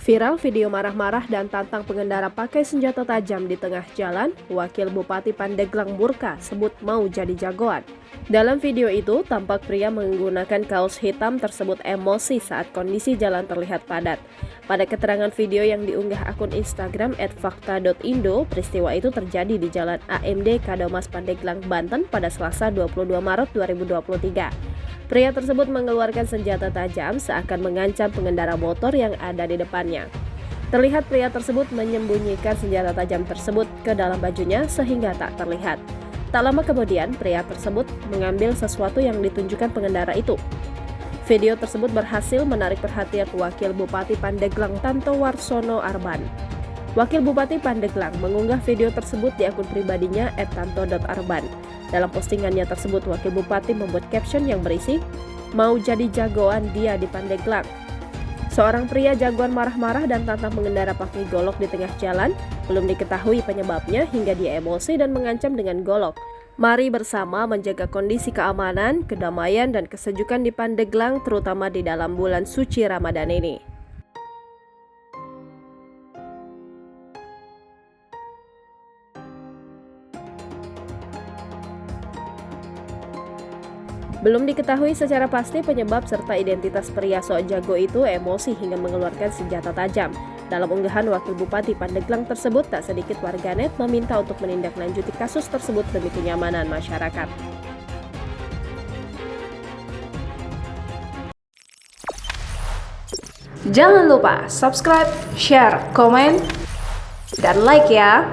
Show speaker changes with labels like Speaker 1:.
Speaker 1: Viral video marah-marah dan tantang pengendara pakai senjata tajam di tengah jalan, Wakil Bupati Pandeglang Burka sebut mau jadi jagoan. Dalam video itu, tampak pria menggunakan kaos hitam tersebut emosi saat kondisi jalan terlihat padat. Pada keterangan video yang diunggah akun Instagram @fakta.indo, peristiwa itu terjadi di Jalan AMD Kadomas Pandeglang, Banten pada Selasa 22 Maret 2023. Pria tersebut mengeluarkan senjata tajam seakan mengancam pengendara motor yang ada di depannya. Terlihat pria tersebut menyembunyikan senjata tajam tersebut ke dalam bajunya sehingga tak terlihat. Tak lama kemudian, pria tersebut mengambil sesuatu yang ditunjukkan pengendara itu. Video tersebut berhasil menarik perhatian Wakil Bupati Pandeglang Tanto Warsono Arban. Wakil Bupati Pandeglang mengunggah video tersebut di akun pribadinya @tanto.arban. Dalam postingannya tersebut, Wakil Bupati membuat caption yang berisi, "Mau jadi jagoan dia di Pandeglang." Seorang pria jagoan marah-marah dan tantang pengendara pakai golok di tengah jalan. Belum diketahui penyebabnya hingga dia emosi dan mengancam dengan golok. Mari bersama menjaga kondisi keamanan, kedamaian, dan kesejukan di Pandeglang, terutama di dalam bulan suci Ramadan ini. Belum diketahui secara pasti penyebab serta identitas pria sok jago itu emosi hingga mengeluarkan senjata tajam. Dalam unggahan Wakil Bupati Pandeglang tersebut, tak sedikit warganet meminta untuk menindaklanjuti kasus tersebut demi kenyamanan masyarakat.
Speaker 2: Jangan lupa subscribe, share, komen, dan like ya!